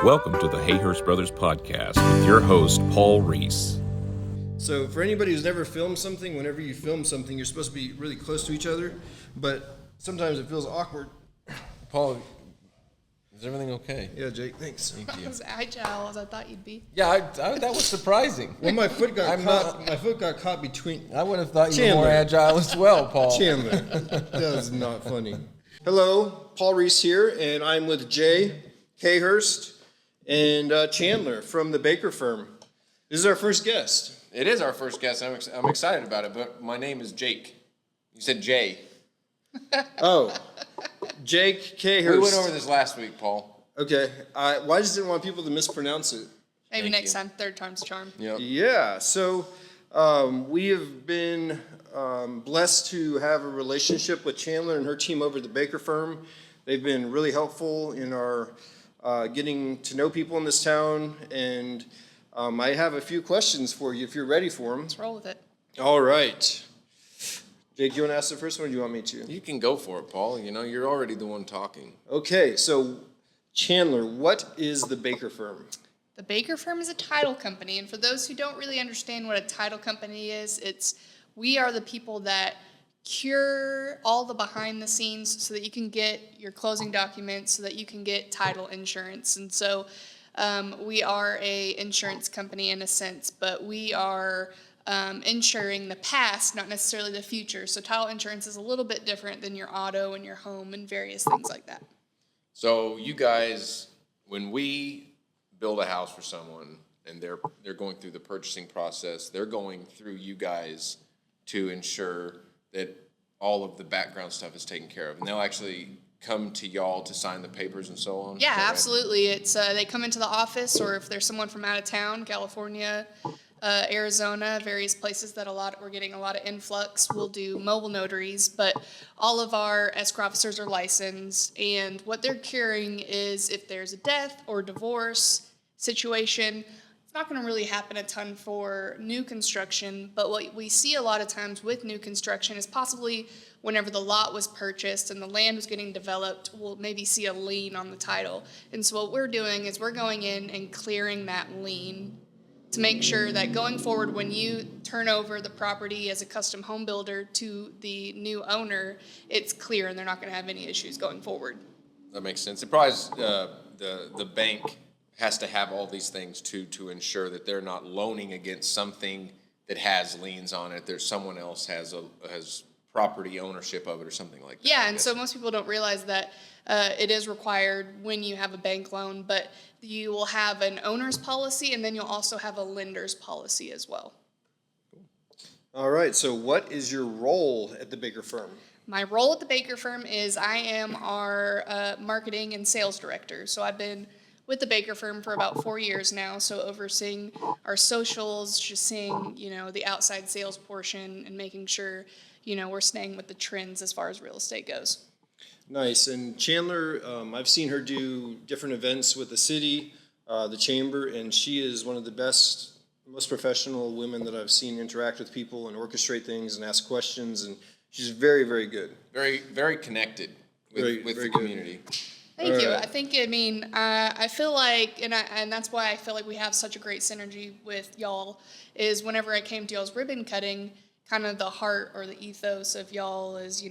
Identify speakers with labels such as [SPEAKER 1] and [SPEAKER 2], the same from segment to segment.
[SPEAKER 1] Welcome to the Hayhurst Brothers Podcast with your host, Paul Risse.
[SPEAKER 2] So for anybody who's never filmed something, whenever you film something, you're supposed to be really close to each other, but sometimes it feels awkward.
[SPEAKER 3] Paul, is everything okay?
[SPEAKER 2] Yeah, Jake, thanks.
[SPEAKER 3] Thank you.
[SPEAKER 4] As agile as I thought you'd be.
[SPEAKER 3] Yeah, that was surprising.
[SPEAKER 2] Well, my foot got caught between.
[SPEAKER 3] I would have thought you were
[SPEAKER 2] Chandler.
[SPEAKER 3] more agile as well, Paul.
[SPEAKER 2] Chandler. That was not funny. Hello, Paul Risse here, and I'm with Jay, Hayhurst, and Chandler from the Baker firm. This is our first guest.
[SPEAKER 5] It is our first guest. I'm excited about it, but my name is Jake. You said Jay.
[SPEAKER 2] Oh, Jake Hayhurst.
[SPEAKER 5] We went over this last week, Paul.
[SPEAKER 2] Okay, I just didn't want people to mispronounce it.
[SPEAKER 4] Maybe
[SPEAKER 5] Thank
[SPEAKER 4] next
[SPEAKER 5] you.
[SPEAKER 4] time, third time's charm.
[SPEAKER 5] Yep.
[SPEAKER 2] Yeah, so we have been blessed to have a relationship with Chandler and her team over at the Baker firm. They've been really helpful in our getting to know people in this town, and I have a few questions for you if you're ready for them.
[SPEAKER 4] Let's roll with it.
[SPEAKER 2] All right. Jake, you want to ask the first one, or do you want me to?
[SPEAKER 5] You can go for it, Paul. You know, you're already the one talking.
[SPEAKER 2] Okay, so Chandler, what is the Baker firm?
[SPEAKER 4] The Baker firm is a title company, and for those who don't really understand what a title company is, we are the people that cure all the behind the scenes so that you can get your closing documents, so that you can get title insurance. And so we are a insurance company in a sense, but we are insuring the past, not necessarily the future. So title insurance is a little bit different than your auto and your home and various things like that.
[SPEAKER 5] So you guys, when we build a house for someone and they're going through the purchasing process, they're going through you guys to ensure that all of the background stuff is taken care of, and they'll actually come to y'all to sign the papers and so on?
[SPEAKER 4] Yeah,
[SPEAKER 5] Is that right?
[SPEAKER 4] absolutely. It's they come into the office, or if there's someone from out of town, California, Arizona, various places that we're getting a lot of influx. We'll do mobile notaries, but all of our escrow officers are licensed, and what they're curing is if there's a death or divorce situation. It's not going to really happen a ton for new construction, but what we see a lot of times with new construction is possibly whenever the lot was purchased and the land was getting developed, we'll maybe see a lien on the title. And so what we're doing is we're going in and clearing that lien to make sure that going forward, when you turn over the property as a custom home builder to the new owner, it's clear and they're not going to have any issues going forward.
[SPEAKER 5] That makes sense. It probably the bank has to have all these things to ensure that they're not loaning against something that has liens on it. There's someone else has property ownership of it or something like that.
[SPEAKER 4] Yeah, and so most people don't realize that it is required when you have a bank loan, but you will have an owner's policy and then you'll also have a lender's policy as well.
[SPEAKER 2] All right, so what is your role at the Baker firm?
[SPEAKER 4] My role at the Baker firm is I am our marketing and sales director. So I've been with the Baker firm for about 4 years now, so overseeing our socials, just seeing, the outside sales portion and making sure, we're staying with the trends as far as real estate goes.
[SPEAKER 2] Nice. And Chandler, I've seen her do different events with the city, the chamber, and she is one of the best, most professional women that I've seen interact with people and orchestrate things and ask questions, and she's very, very good.
[SPEAKER 5] Very, very connected with
[SPEAKER 2] Very
[SPEAKER 5] the
[SPEAKER 2] good.
[SPEAKER 5] community.
[SPEAKER 4] Thank you.
[SPEAKER 2] Alright.
[SPEAKER 4] I feel like, and that's why I feel like we have such a great synergy with y'all, is whenever I came to y'all's ribbon cutting, kind of the heart or the ethos of y'all is,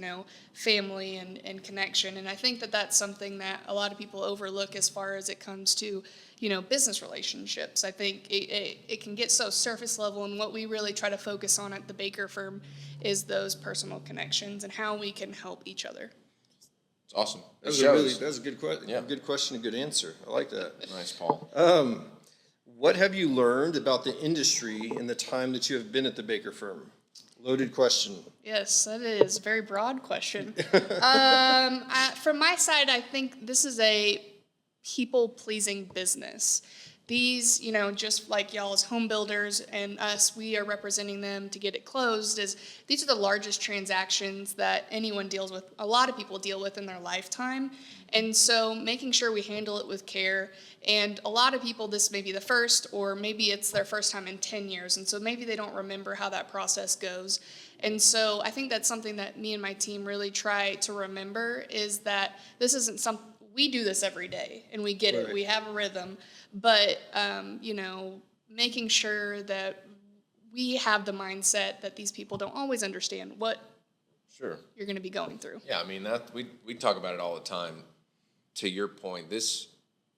[SPEAKER 4] family and connection. And I think that that's something that a lot of people overlook as far as it comes to, business relationships. I think it can get so surface level, and what we really try to focus on at the Baker firm is those personal connections and how we can help each other.
[SPEAKER 5] It's awesome.
[SPEAKER 2] That's a good question.
[SPEAKER 5] Yeah.
[SPEAKER 2] Good question, a good answer. I like that.
[SPEAKER 5] Nice, Paul.
[SPEAKER 2] What have you learned about the industry in the time that you have been at the Baker firm? Loaded question.
[SPEAKER 4] Yes, that is a very broad question. From my side, I think this is a people-pleasing business. These, just like y'all as home builders and us, we are representing them to get it closed. These are the largest transactions that anyone deals with, a lot of people deal with in their lifetime. And so making sure we handle it with care. And a lot of people, this may be the first, or maybe it's their first time in 10 years. And so maybe they don't remember how that process goes. And so I think that's something that me and my team really try to remember, is that this isn't something we do this every day, and we get it.
[SPEAKER 2] Right.
[SPEAKER 4] We have a rhythm, but making sure that we have the mindset that these people don't always understand what
[SPEAKER 5] Sure.
[SPEAKER 4] you're going to be going through.
[SPEAKER 5] Yeah, I mean, we talk about it all the time. To your point, this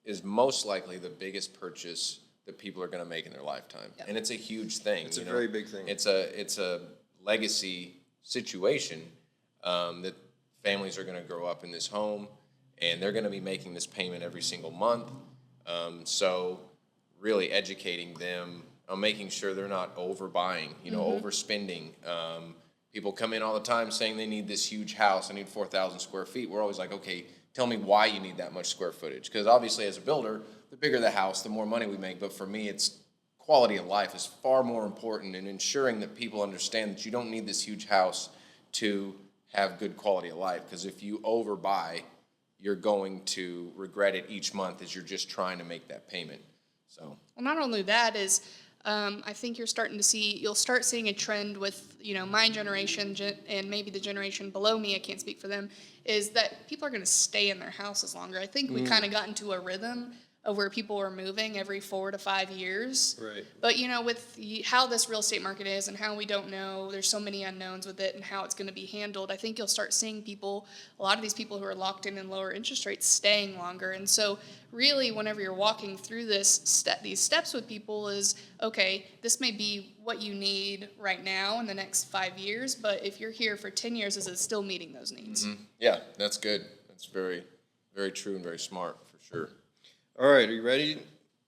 [SPEAKER 5] is most likely the biggest purchase that people are going to make in their lifetime.
[SPEAKER 4] Yeah.
[SPEAKER 5] And it's a huge thing.
[SPEAKER 2] It's a very big thing.
[SPEAKER 5] It's a legacy situation that families are going to grow up in this home, and they're going to be making this payment every single month. So really educating them on making sure they're not overbuying, overspending. People come in all the time saying they need this huge house, I need 4,000 square feet. We're always like, okay, tell me why you need that much square footage. Because obviously as a builder, the bigger the house, the more money we make. But for me, it's quality of life is far more important, in ensuring that people understand that you don't need this huge house to have good quality of life. Because if you overbuy, you're going to regret it each month as you're just trying to make that payment. So,
[SPEAKER 4] Well, not only that is, I think you'll start seeing a trend with, my generation and maybe the generation below me, I can't speak for them, is that people are going to stay in their houses longer. I think we kind of got into a rhythm of where people were moving every 4 to 5 years.
[SPEAKER 2] Right.
[SPEAKER 4] But, with how this real estate market is and how we don't know, there's so many unknowns with it and how it's going to be handled, I think you'll start seeing a lot of these people who are locked in lower interest rates staying longer. And so really, whenever you're walking through these steps with people is, okay, this may be what you need right now in the next 5 years, but if you're here for 10 years, is it still meeting those needs?
[SPEAKER 5] yeah, that's good. That's very, very true and very smart for sure.
[SPEAKER 2] All right, are you ready?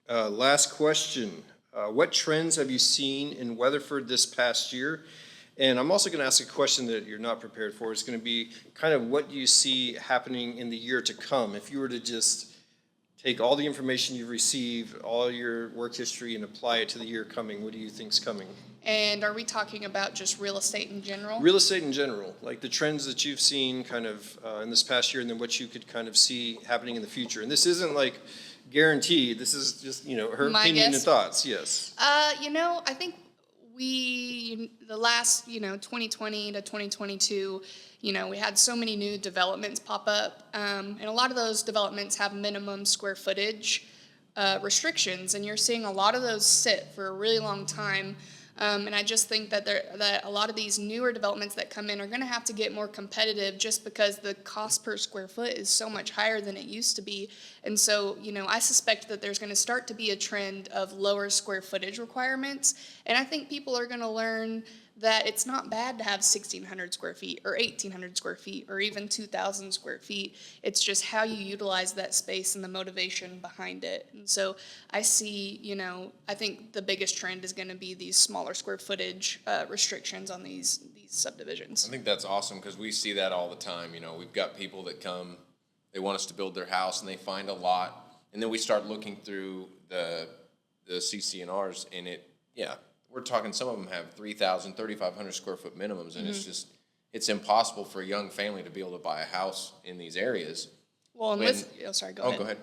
[SPEAKER 2] Last question. What trends have you seen in Weatherford this past year? And I'm also going to ask a question that you're not prepared for. It's going to be kind of what you see happening in the year to come. If you were to just take all the information you've received, all your work history, and apply it to the year coming, what do you think's coming?
[SPEAKER 4] And are we talking about just real estate in general?
[SPEAKER 2] Real estate in general, like the trends that you've seen kind of in this past year, and then what you could kind of see happening in the future. And this isn't like guaranteed. This is just, her
[SPEAKER 4] My
[SPEAKER 2] opinion
[SPEAKER 4] guess?
[SPEAKER 2] and thoughts. Yes.
[SPEAKER 4] I think the last, 2020 to 2022, we had so many new developments pop up, and a lot of those developments have minimum square footage restrictions, and you're seeing a lot of those sit for a really long time. And I just think that a lot of these newer developments that come in are going to have to get more competitive just because the cost per square foot is so much higher than it used to be. And so, I suspect that there's going to start to be a trend of lower square footage requirements. And I think people are going to learn that it's not bad to have 1,600 square feet or 1,800 square feet or even 2,000 square feet. It's just how you utilize that space and the motivation behind it. And so I see, I think the biggest trend is going to be these smaller square footage restrictions on these subdivisions.
[SPEAKER 5] I think that's awesome because we see that all the time. We've got people that come, they want us to build their house, and they find a lot, and then we start looking through the CC&Rs, and we're talking, some of them have 3,000, 3,500 square foot minimums, and it's impossible for a young family to be able to buy a house in these areas.
[SPEAKER 4] Well, and go ahead.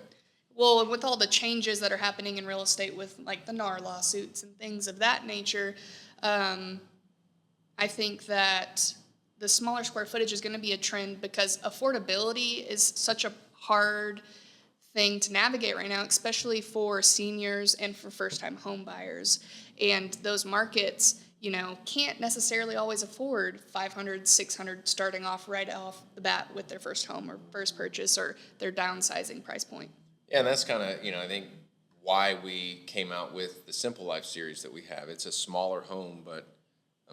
[SPEAKER 4] Well, and with all the changes that are happening in real estate with like the NAR lawsuits and things of that nature, I think that the smaller square footage is going to be a trend because affordability is such a hard thing to navigate right now, especially for seniors and for first-time home buyers. And those markets, can't necessarily always afford 500, 600 starting off right off the bat with their first home or first purchase or their downsizing price point.
[SPEAKER 5] Yeah, and that's kind of, I think why we came out with the Simple Life series that we have. It's a smaller home, but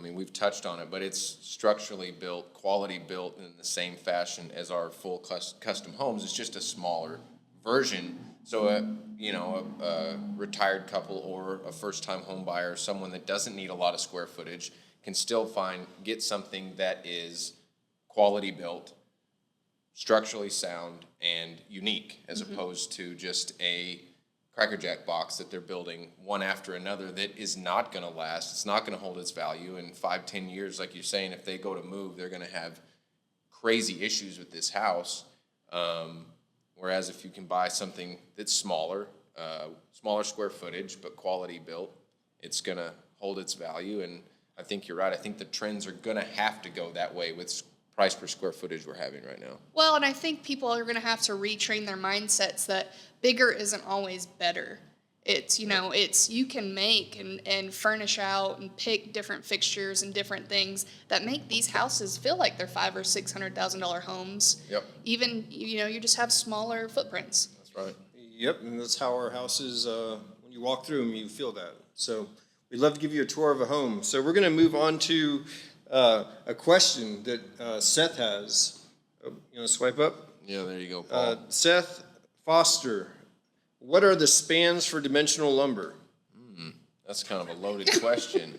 [SPEAKER 5] we've touched on it, but it's structurally built, quality built in the same fashion as our full custom homes. It's just a smaller version. So a retired couple or a first-time home buyer, someone that doesn't need a lot of square footage, can still get something that is quality built, structurally sound, and unique, as opposed to just a Cracker Jack box that they're building one after another that is not going to last. It's not going to hold its value. In 5-10 years, like you're saying, if they go to move, they're going to have crazy issues with this house. Whereas if you can buy something that's smaller square footage, but quality built, it's going to hold its value. And I think you're right. I think the trends are going to have to go that way with price per square footage we're having right now.
[SPEAKER 4] Well, and I think people are going to have to retrain their mindsets that bigger isn't always better. It's, it's you can make and furnish out and pick different fixtures and different things that make these houses feel like they're $500,000 or $600,000 homes.
[SPEAKER 5] Yep.
[SPEAKER 4] Even, you just have smaller footprints.
[SPEAKER 5] That's right.
[SPEAKER 2] Yep, and that's how our houses, when you walk through them, you feel that. So we'd love to give you a tour of a home. So we're going to move on to a question that Seth has. Oh, you want to swipe up?
[SPEAKER 5] Yeah, there you go, Paul.
[SPEAKER 2] Seth Foster, what are the spans for dimensional lumber?
[SPEAKER 5] That's kind of a loaded question.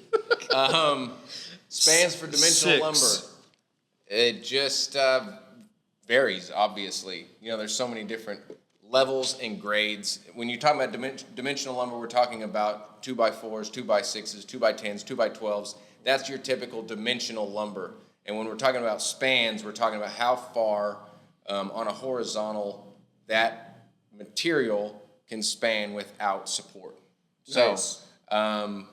[SPEAKER 5] Spans for dimensional
[SPEAKER 2] 6.
[SPEAKER 5] lumber. It just varies, obviously. There's so many different levels and grades. When you talk about dimensional lumber, we're talking about 2x4s, 2x6s, 2x10s, 2x12s. That's your typical dimensional lumber. And when we're talking about spans, we're talking about how far on a horizontal that material can span without support.
[SPEAKER 2] Nice.
[SPEAKER 5] So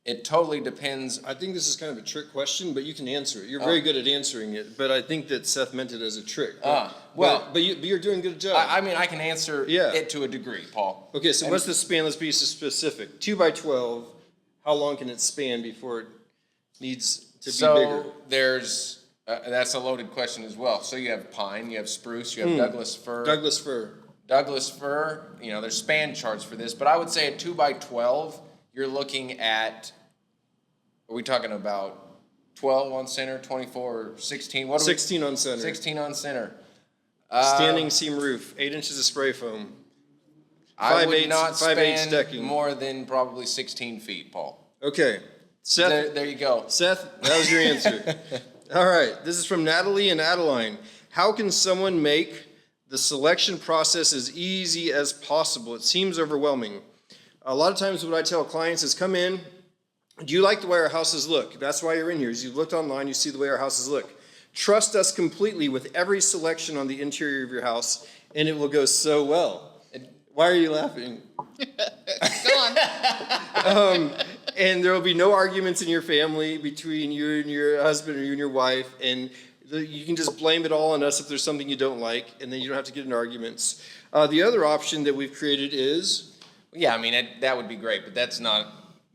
[SPEAKER 5] it totally depends.
[SPEAKER 2] I think this is kind of a trick question, but you can answer it. You're very good at answering it, but I think that Seth meant it as a trick. But you're doing a good job.
[SPEAKER 5] I can answer it to a degree, Paul.
[SPEAKER 2] Okay, so what's the span? Let's be specific. 2x12, how long can it span before it needs to be bigger?
[SPEAKER 5] So there's, that's a loaded question as well. So you have pine, you have spruce, you have Douglas fir. Douglas fir, there's span charts for this, but I would say a 2x12, you're looking at, are we talking about 12 on center, 24, or 16?
[SPEAKER 2] 16 on center.
[SPEAKER 5] 16 on center.
[SPEAKER 2] Standing seam roof, 8 inches of spray foam.
[SPEAKER 5] I would not
[SPEAKER 2] 5/8
[SPEAKER 5] span
[SPEAKER 2] decking.
[SPEAKER 5] more than probably 16 feet, Paul.
[SPEAKER 2] Okay. Seth,
[SPEAKER 5] There you go.
[SPEAKER 2] Seth, that was your answer. All right, this is from Natalie and Adeline. How can someone make the selection process as easy as possible? It seems overwhelming. A lot of times what I tell clients is come in, do you like the way our houses look? That's why you're in here. Is you've looked online, you see the way our houses look. Trust us completely with every selection on the interior of your house, and it will go so well. Why are you laughing?
[SPEAKER 4] Go on.
[SPEAKER 2] And there will be no arguments in your family between you and your husband or you and your wife, and you can just blame it all on us if there's something you don't like, and then you don't have to get in arguments. The other option that we've created is...
[SPEAKER 5] Yeah, that would be great, but that's not,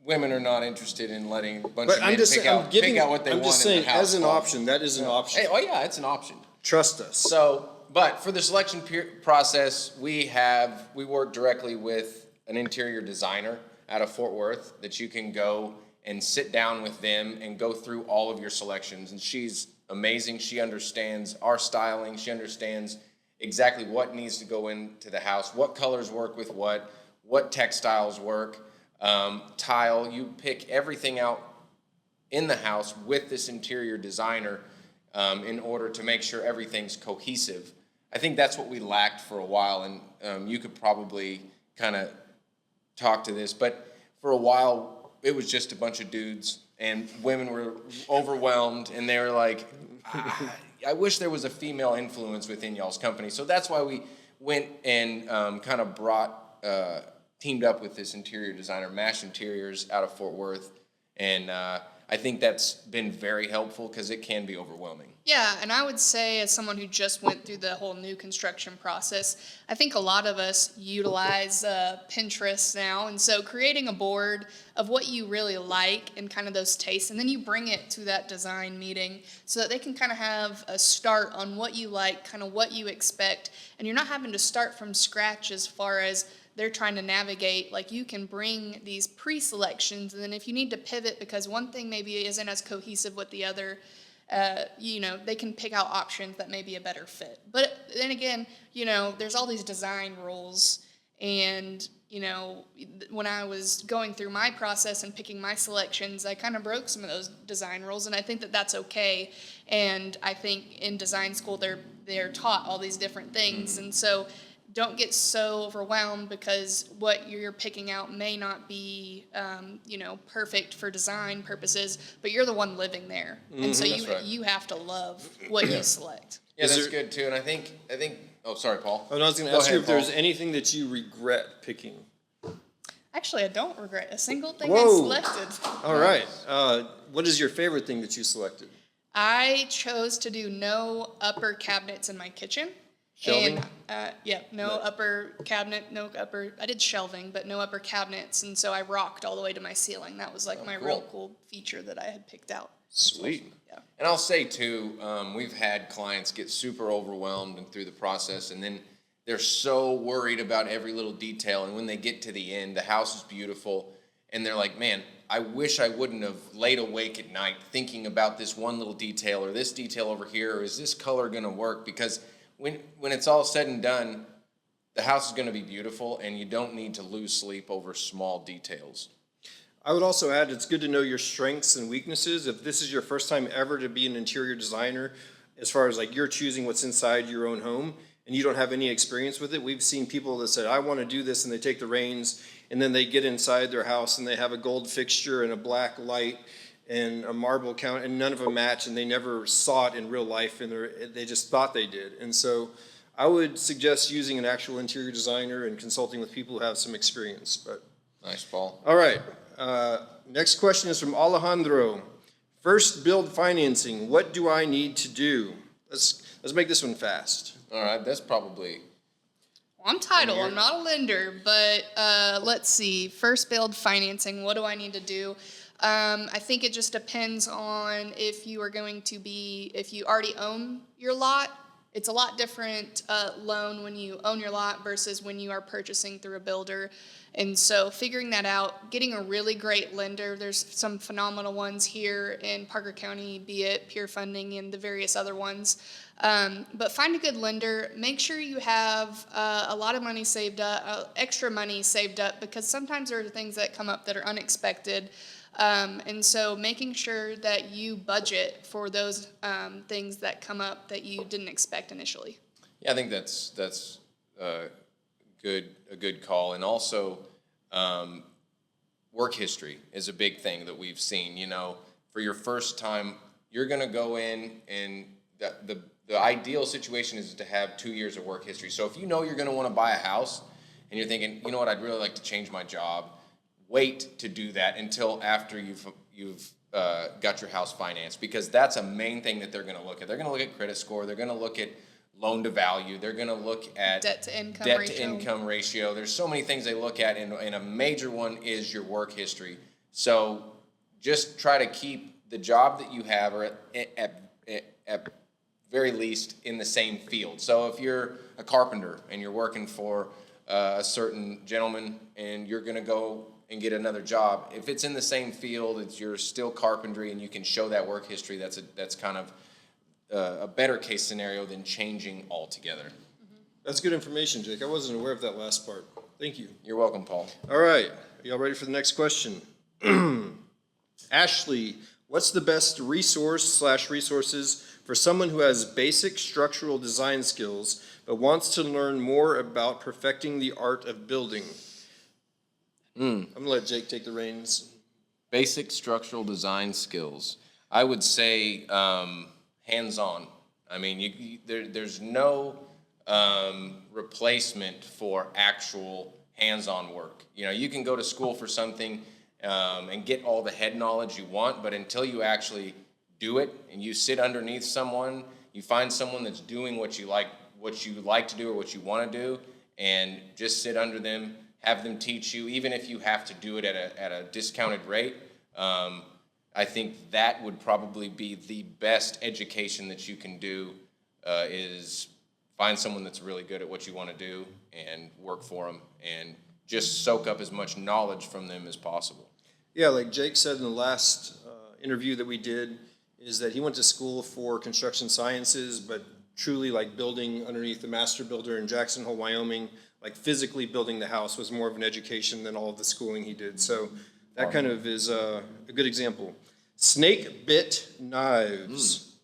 [SPEAKER 5] women are not interested in letting a bunch of men pick out what they want in the house.
[SPEAKER 2] I'm just saying, as an option, that is an option.
[SPEAKER 5] Hey, yeah, it's an option.
[SPEAKER 2] Trust us.
[SPEAKER 5] So, but for the selection process, we work directly with an interior designer out of Fort Worth that you can go and sit down with them and go through all of your selections. And she's amazing. She understands our styling. She understands exactly what needs to go into the house, what colors work with what textiles work, tile. You pick everything out in the house with this interior designer in order to make sure everything's cohesive. I think that's what we lacked for a while, and you could probably kind of talk to this, but for a while it was just a bunch of dudes, and women were overwhelmed, and they were like, I wish there was a female influence within y'all's company. So that's why we went and kind of teamed up with this interior designer, Mash Interiors, out of Fort Worth, and I think that's been very helpful because it can be overwhelming.
[SPEAKER 4] Yeah, and I would say as someone who just went through the whole new construction process, I think a lot of us utilize Pinterest now, and so creating a board of what you really like and kind of those tastes, and then you bring it to that design meeting so that they can kind of have a start on what you like, kind of what you expect, and you're not having to start from scratch as far as they're trying to navigate. Like, you can bring these pre-selections, and then if you need to pivot because one thing maybe isn't as cohesive with the other, they can pick out options that may be a better fit. But then again, there's all these design rules, and when I was going through my process and picking my selections, I kind of broke some of those design rules, and I think that that's okay. And I think in design school they're taught all these different things, and so don't get so overwhelmed because what you're picking out may not be, perfect for design purposes, but you're the one living there, and so you have to love what you select.
[SPEAKER 5] Yeah, that's good too. And I think. Oh, sorry, Paul.
[SPEAKER 2] I was going to ask you if there's anything that you regret picking.
[SPEAKER 4] Actually, I don't regret a single thing
[SPEAKER 2] Whoa.
[SPEAKER 4] I selected.
[SPEAKER 2] All right. What is your favorite thing that you selected?
[SPEAKER 4] I chose to do no upper cabinets in my kitchen.
[SPEAKER 2] Shelving?
[SPEAKER 4] And, no upper cabinet, I did shelving, but no upper cabinets. And so I rocked all the way to my ceiling. That was like my real cool feature that I had picked out.
[SPEAKER 2] Sweet.
[SPEAKER 4] Yeah.
[SPEAKER 5] And I'll say too, we've had clients get super overwhelmed and through the process, and then they're so worried about every little detail. And when they get to the end, the house is beautiful, and they're like, man, I wish I wouldn't have laid awake at night thinking about this one little detail or this detail over here, or is this color going to work? Because when it's all said and done, the house is going to be beautiful, and you don't need to lose sleep over small details.
[SPEAKER 2] I would also add, it's good to know your strengths and weaknesses. If this is your first time ever to be an interior designer, as far as like you're choosing what's inside your own home and you don't have any experience with it, we've seen people that said, I want to do this, and they take the reins, and then they get inside their house and they have a gold fixture and a black light and a marble count, and none of them match, and they never saw it in real life, and they just thought they did. And so I would suggest using an actual interior designer and consulting with people who have some experience. But
[SPEAKER 5] Nice, Paul.
[SPEAKER 2] all right. Next question is from Alejandro. First build financing. What do I need to do? Let's make this one fast.
[SPEAKER 5] All right, that's probably...
[SPEAKER 4] Well, I'm title, I'm not a lender, but let's see. First build financing, what do I need to do? I think it just depends on if you already own your lot. It's a lot different loan when you own your lot versus when you are purchasing through a builder. And so figuring that out, getting a really great lender, there's some phenomenal ones here in Parker County, be it Peer Funding and the various other ones. But find a good lender. Make sure you have a lot of money saved up, extra money saved up, because sometimes there are things that come up that are unexpected. And so making sure that you budget for those things that come up that you didn't expect initially.
[SPEAKER 5] Yeah, I think that's a good call. And also, work history is a big thing that we've seen. You know, for your first time, you're going to go in, and the ideal situation is to have 2 years of work history. So if you know you're going to want to buy a house and you're thinking, you know what, I'd really like to change my job, wait to do that until after you've got your house financed, because that's a main thing that they're going to look at. They're going to look at credit score. They're going to look at loan to value. They're going to look at
[SPEAKER 4] Debt to income
[SPEAKER 5] ratio. There's so many things they look at, and a major one is your work history. So just try to keep the job that you have, or at very least in the same field. So if you're a carpenter and you're working for a certain gentleman and you're going to go and get another job, if it's in the same field, you're still carpentry and you can show that work history, that's kind of a better case scenario than changing altogether.
[SPEAKER 2] That's good information, Jake. I wasn't aware of that last part. Thank you.
[SPEAKER 5] You're welcome, Paul.
[SPEAKER 2] All right. Are y'all ready for the next question? Ashley, what's the best resources for someone who has basic structural design skills but wants to learn more about perfecting the art of building? I'm going to let Jake take the reins.
[SPEAKER 5] Basic structural design skills. I would say hands-on. I mean, there's no replacement for actual hands-on work. You know, you can go to school for something and get all the head knowledge you want, but until you actually do it and you sit underneath someone, you find someone that's doing what you like to do or what you want to do, and just sit under them, have them teach you, even if you have to do it at a discounted rate. I think that would probably be the best education that you can do, is find someone that's really good at what you want to do and work for them, and just soak up as much knowledge from them as possible.
[SPEAKER 2] Yeah, like Jake said in the last interview that we did, is that he went to school for construction sciences, but truly like building underneath the master builder in Jackson Hole, Wyoming, like physically building the house was more of an education than all of the schooling he did. So that kind of is a good example. Snake bit knives.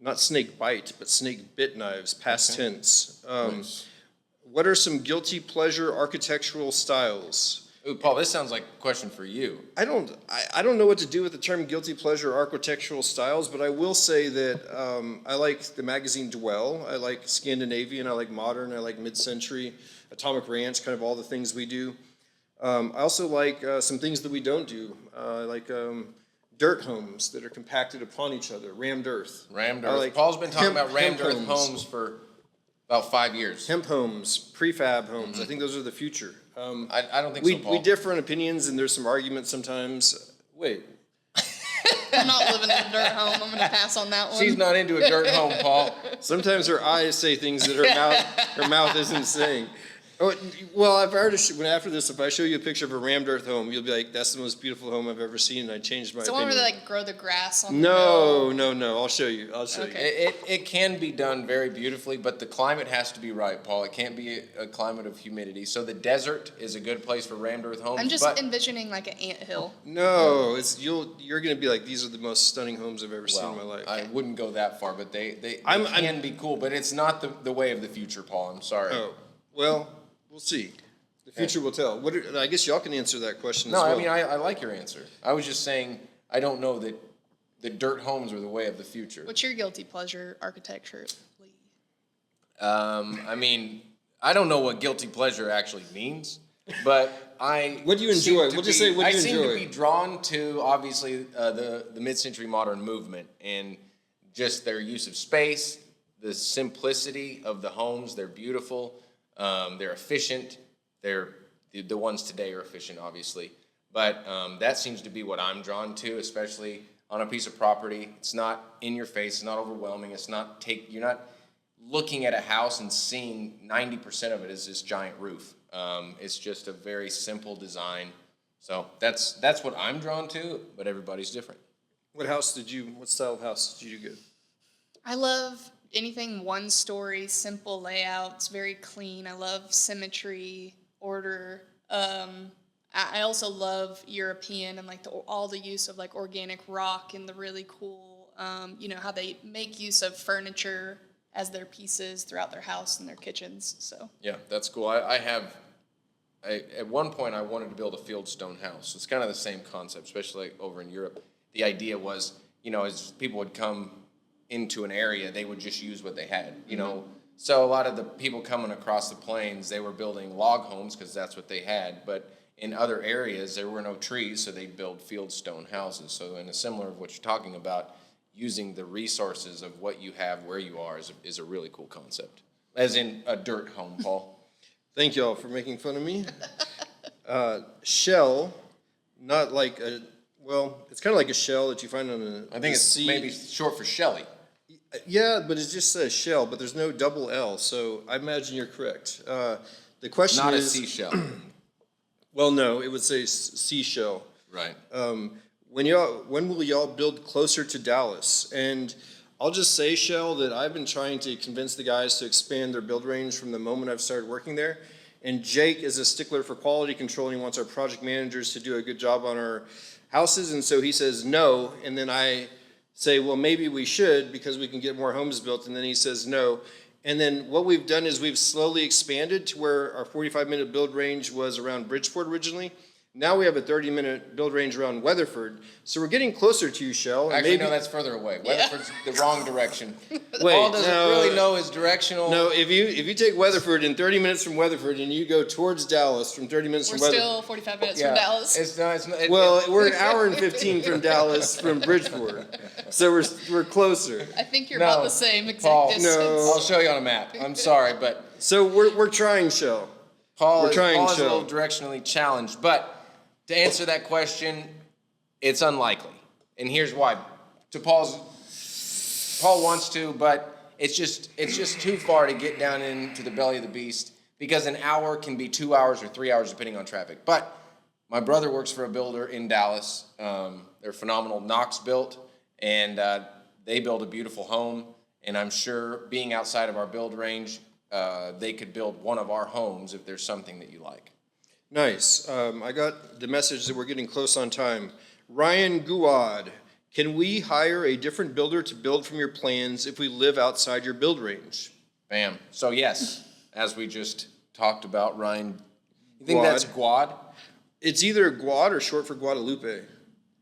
[SPEAKER 2] Not snake bite, but snake bit knives, past tense.
[SPEAKER 5] Nice.
[SPEAKER 2] What are some guilty pleasure architectural styles?
[SPEAKER 5] Ooh, Paul, this sounds like a question for you.
[SPEAKER 2] I don't know what to do with the term guilty pleasure architectural styles, but I will say that I like the magazine Dwell. I like Scandinavian. I like modern. I like mid-century, Atomic Ranch, kind of all the things we do. I also like some things that we don't do. I like dirt homes that are compacted upon each other, rammed earth.
[SPEAKER 5] Rammed
[SPEAKER 2] I
[SPEAKER 5] earth.
[SPEAKER 2] like
[SPEAKER 5] Paul's been talking
[SPEAKER 2] hemp-
[SPEAKER 5] about rammed
[SPEAKER 2] hemp
[SPEAKER 5] earth homes for about 5 years.
[SPEAKER 2] Hemp homes, prefab homes. I think those are the future.
[SPEAKER 5] I don't think
[SPEAKER 2] We
[SPEAKER 5] so, Paul.
[SPEAKER 2] we differ in opinions, and there's some arguments sometimes. Wait,
[SPEAKER 4] I'm not living in a dirt home. I'm gonna pass on that one.
[SPEAKER 5] She's not into a dirt home, Paul.
[SPEAKER 2] sometimes her eyes say things that her mouth isn't saying. Oh, well, if I were to after this, if I show you a picture of a rammed earth home, you'll be like, "That's the most beautiful home I've ever seen." And I changed my
[SPEAKER 4] It's the one
[SPEAKER 2] opinion.
[SPEAKER 4] where they like grow the grass on the hill.
[SPEAKER 2] No. I'll show you.
[SPEAKER 4] Okay.
[SPEAKER 5] It can be done very beautifully, but the climate has to be right, Paul. It can't be a climate of humidity. So the desert is a good place for rammed earth homes.
[SPEAKER 4] I'm just
[SPEAKER 5] but,
[SPEAKER 4] envisioning like an anthill.
[SPEAKER 2] No, you're gonna be like, these are the most stunning homes I've ever seen in my life.
[SPEAKER 5] I wouldn't go that far, but they
[SPEAKER 2] I'm-
[SPEAKER 5] can be cool. But it's not the way of the future, Paul. I'm sorry.
[SPEAKER 2] Oh, well, we'll see. The future will tell. I guess y'all can answer that question
[SPEAKER 5] No,
[SPEAKER 2] as well.
[SPEAKER 5] I mean, I like your answer. I was just saying, I don't know that the dirt homes are the way of the future.
[SPEAKER 4] What's your guilty pleasure architecture?
[SPEAKER 5] I mean, I don't know what guilty pleasure actually means, but
[SPEAKER 2] What do you enjoy? We'll just say, what do you
[SPEAKER 5] I seem to
[SPEAKER 2] enjoy?
[SPEAKER 5] be drawn to, obviously, the mid-century modern movement and just their use of space, the simplicity of the homes. They're beautiful. They're efficient. The ones today are efficient, obviously. But that seems to be what I'm drawn to, especially on a piece of property. It's not in your face. It's not overwhelming. You're not looking at a house and seeing 90% of it as this giant roof. It's just a very simple design. So that's what I'm drawn to, but everybody's different.
[SPEAKER 2] What style of house did you get?
[SPEAKER 4] I love anything one story, simple layouts, very clean. I love symmetry, order. I also love European and like all the use of like organic rock and the really cool, how they make use of furniture as their pieces throughout their house and their kitchens. So
[SPEAKER 5] Yeah, that's cool. At one point I wanted to build a fieldstone house. It's kind of the same concept, especially like over in Europe. The idea was, as people would come into an area, they would just use what they had, So a lot of the people coming across the plains, they were building log homes because that's what they had. But in other areas, there were no trees, so they'd build fieldstone houses. So in a similar of what you're talking about, using the resources of what you have where you are is a really cool concept. As in a dirt home, Paul.
[SPEAKER 2] Thank y'all for making fun of me. Shell, not like it's kind of like a shell that you find on
[SPEAKER 5] I think it's
[SPEAKER 2] sea.
[SPEAKER 5] maybe short for Shelley.
[SPEAKER 2] Yeah, but it just says shell, but there's no double L, so I imagine you're correct. The question
[SPEAKER 5] Not a
[SPEAKER 2] is,
[SPEAKER 5] seashell.
[SPEAKER 2] well, no, it would say seashell.
[SPEAKER 5] Right.
[SPEAKER 2] When will y'all build closer to Dallas? And I'll just say, Shell, that I've been trying to convince the guys to expand their build range from the moment I've started working there. And Jake is a stickler for quality control, and he wants our project managers to do a good job on our houses, and so he says no, and then I say, well, maybe we should because we can get more homes built, and then he says no. And then what we've done is we've slowly expanded to where our 45-minute build range was around Bridgeport originally. Now we have a 30-minute build range around Weatherford. So we're getting closer to you, Shell. and
[SPEAKER 5] Actually,
[SPEAKER 2] maybe,
[SPEAKER 5] no, that's further away. Weatherford's the wrong direction.
[SPEAKER 2] Wait,
[SPEAKER 5] Paul doesn't
[SPEAKER 2] no.
[SPEAKER 5] really know his directional.
[SPEAKER 2] No, if you take Weatherford and 30 minutes from Weatherford and you go towards Dallas from 30 minutes
[SPEAKER 4] we're
[SPEAKER 2] from Weatherford.
[SPEAKER 4] still 45 minutes from Dallas.
[SPEAKER 5] It's not,
[SPEAKER 2] Well, we're an hour and 15 from Dallas from Bridgeport. So we're closer.
[SPEAKER 4] I think you're
[SPEAKER 5] No,
[SPEAKER 4] about the same exact
[SPEAKER 5] Paul,
[SPEAKER 4] distance.
[SPEAKER 2] no.
[SPEAKER 5] I'll show you on a map. I'm sorry, but
[SPEAKER 2] So we're trying, Shell.
[SPEAKER 5] Paul
[SPEAKER 2] We're
[SPEAKER 5] is
[SPEAKER 2] trying,
[SPEAKER 5] a
[SPEAKER 2] Shell.
[SPEAKER 5] little directionally challenged. But to answer that question, it's unlikely. And here's why. Paul wants to, but it's just too far to get down into the belly of the beast because an hour can be 2 hours or 3 hours depending on traffic. But my brother works for a builder in Dallas. They're phenomenal. Knox built, and they build a beautiful home. And I'm sure being outside of our build range, they could build one of our homes if there's something that you like.
[SPEAKER 2] Nice. I got the message that we're getting close on time. Ryan Guad, can we hire a different builder to build from your plans if we live outside your build range?
[SPEAKER 5] Bam. So yes, as we just talked about, Ryan, you think
[SPEAKER 2] Guad.
[SPEAKER 5] that's Guad?
[SPEAKER 2] It's either Guad or short for Guadalupe.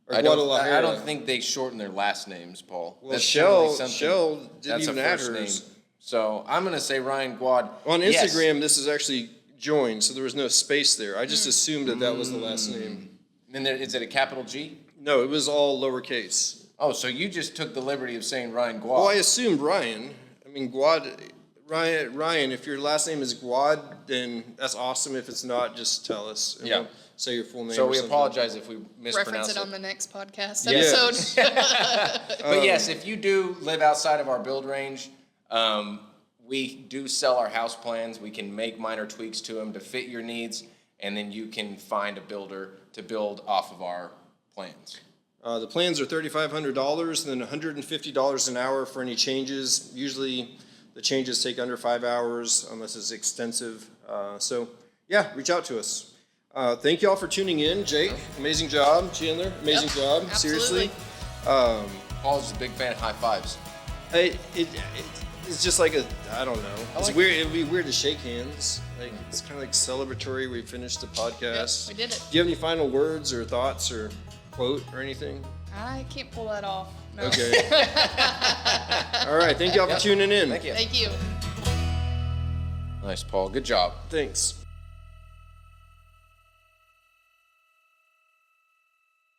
[SPEAKER 2] Or
[SPEAKER 5] I
[SPEAKER 2] Guadalajara.
[SPEAKER 5] don't think they shorten their last names, Paul.
[SPEAKER 2] Well,
[SPEAKER 5] That's
[SPEAKER 2] Shell
[SPEAKER 5] generally something-
[SPEAKER 2] didn't
[SPEAKER 5] that's
[SPEAKER 2] even
[SPEAKER 5] a
[SPEAKER 2] add
[SPEAKER 5] first
[SPEAKER 2] hers.
[SPEAKER 5] name. So I'm going to say Ryan Guad.
[SPEAKER 2] On
[SPEAKER 5] Yes.
[SPEAKER 2] Instagram, this is actually joined, so there was no space there. I just assumed that was the last name.
[SPEAKER 5] then is it a capital G?
[SPEAKER 2] No, it was all lowercase.
[SPEAKER 5] Oh, so you just took the liberty of saying Ryan Guad.
[SPEAKER 2] Well, I assumed Ryan. I mean, Ryan, if your last name is Guad, then that's awesome. If it's not, just tell us. And
[SPEAKER 5] Yeah.
[SPEAKER 2] we'll say your full name.
[SPEAKER 5] So
[SPEAKER 2] or
[SPEAKER 5] we
[SPEAKER 2] something.
[SPEAKER 5] apologize if we
[SPEAKER 4] Reference
[SPEAKER 5] mispronounced
[SPEAKER 4] it
[SPEAKER 5] it.
[SPEAKER 4] on the next podcast
[SPEAKER 2] Yes.
[SPEAKER 4] episode.
[SPEAKER 5] But yes, if you do live outside of our build range, we do sell our house plans. We can make minor tweaks to them to fit your needs, and then you can find a builder to build off of our plans.
[SPEAKER 2] The plans are $3,500 and then $150 an hour for any changes. Usually the changes take under 5 hours unless it's extensive. So yeah, reach out to us. Thank you all for tuning in. Jake, amazing job. Chandler, amazing
[SPEAKER 4] Yep,
[SPEAKER 2] job.
[SPEAKER 4] absolutely.
[SPEAKER 2] Seriously.
[SPEAKER 5] Paul's a big fan of high fives.
[SPEAKER 2] It's just like I don't know. It's weird. It'd be weird to shake hands. Like it's kind of like celebratory. We finished the podcast.
[SPEAKER 4] Yep, we did it.
[SPEAKER 2] Do you have any final words or thoughts or quote or anything?
[SPEAKER 4] I can't pull that off. No.
[SPEAKER 2] Okay. All right. Thank y'all for tuning in.
[SPEAKER 5] Thank you.
[SPEAKER 4] Thank you.
[SPEAKER 5] Nice, Paul. Good job.
[SPEAKER 2] Thanks.